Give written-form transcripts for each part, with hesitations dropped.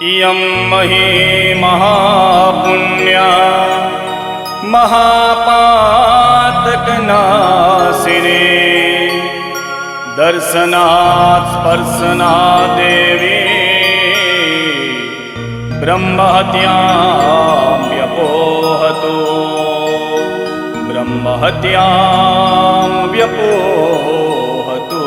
इयं मही महापुण्या महापातकनाशिनी दर्शनात् स्पर्शनात् देवी ब्रह्महत्यां व्यपोहतु ब्रह्महत्यां व्यपोहतु।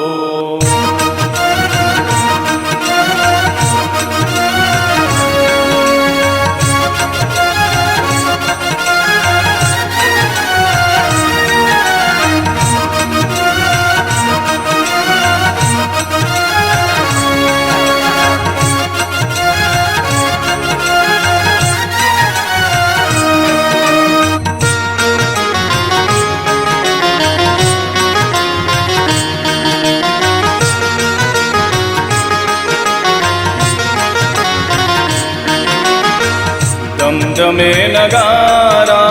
दमदमे नगारा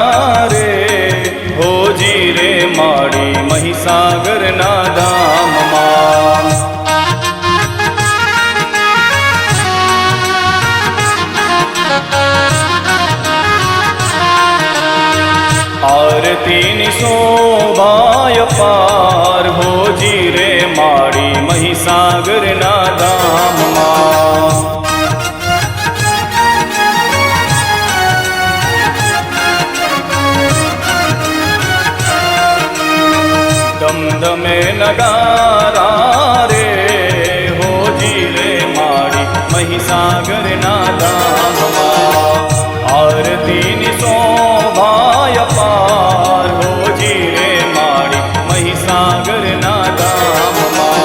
रे होजी रे माड़ी महिसागर ना धाम मां। आरती नि शोभाय पार होजी रे माड़ी महिसागर ना धाम मां। दमदमे नगारा रे होजी रे माड़ी महिसागर ना धाम मां। आरती नि शोभाय पार होजी रे माड़ी महिसागर ना धाम मां।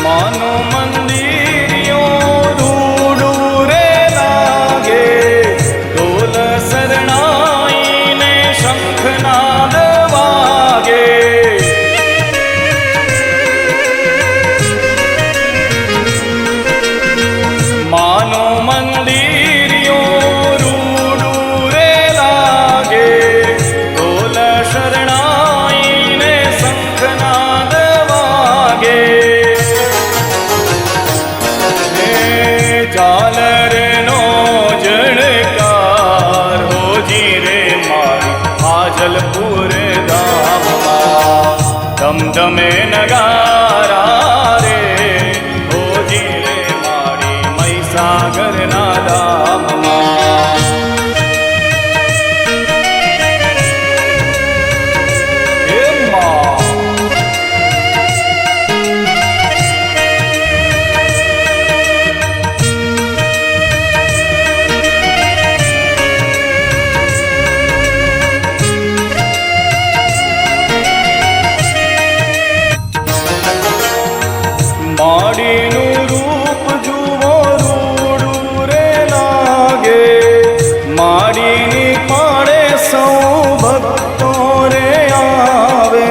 मानो मंदिरियों दमदमे नगारा रे होजी रे माड़ी महिसागर ना धाम मां। हे मां माड़ीनु रूप जुवो रूडू रे लागे माड़ीनी पाड़े सौ भक्तों रे आवे।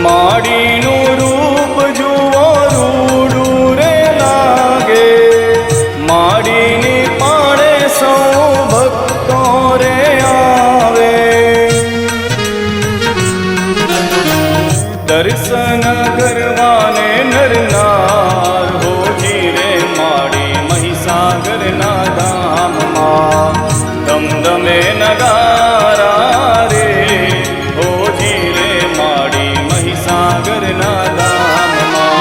माड़ीनु रूप जुवो रूडू रे लागे माड़ीनी पाड़े सौ भक्तों रे आवे। दर्शन करवाने नर नार होजी रे माड़ी महिसागर ना धाम मां। दमदमे नगारा रे होजी रे माड़ी महिसागर ना धाम मां।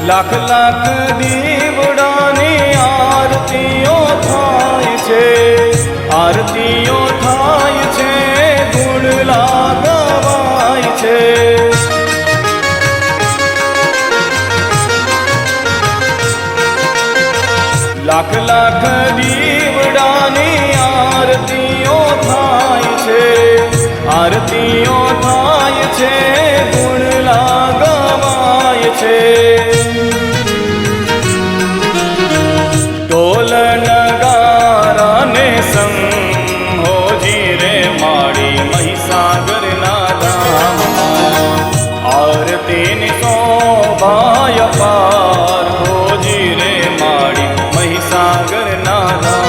लाख लाख दीवડાની આરતીઓ થાય છે આરતીઓ થાય છે ગુણ લાગવાય છે। લાખ લાખ દીવડાની આરતીઓ થાય છે આરતીઓ થાય છે, ગુણ લાગવાય છે. ઢોલ નગારા ને સંગ હોજી રે માડી મહીસાગરના ધામમાં. આરતીની શોભાય પાર હોજી રે માડી મહીસાગરના ધામમાં.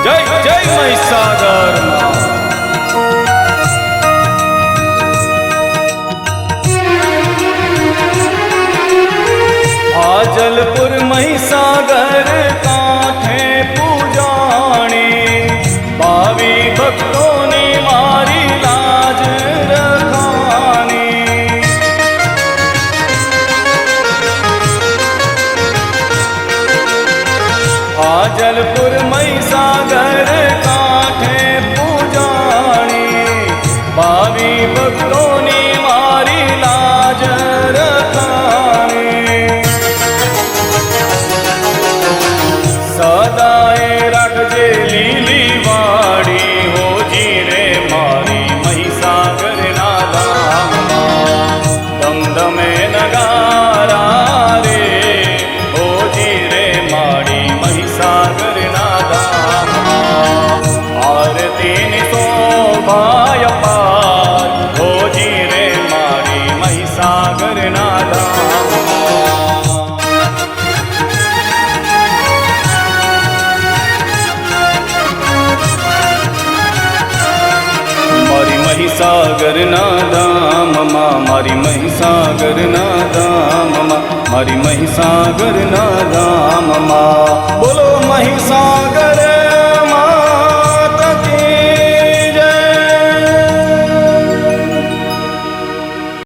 જય જય મહીસાગરમાં. હાજલપુર મહીસાગર કાંઠે પૂજાણી, ભાવી ભક્તોની મારી લાજ રખાની. હાજલપુર મહીસાગર કાંઠે પૂજાણી, ભાવી ભક્તોની મારી લાજ રખાની. સદાએ રાખજે લીલી વાડી હોજી રે મારી મહીસાગરના ધામમાં. ધમધમે નગારા રે હોજી રે મારી મહીસાગરના ધામમાં. આરતીની શોભાય પાર હોજી રે મારી મહીસાગરના ધામમાં. મારી મહીસાગરના ધામમાં, મારી મહીસાગરના ધામમાં, મારી મહીસાગરના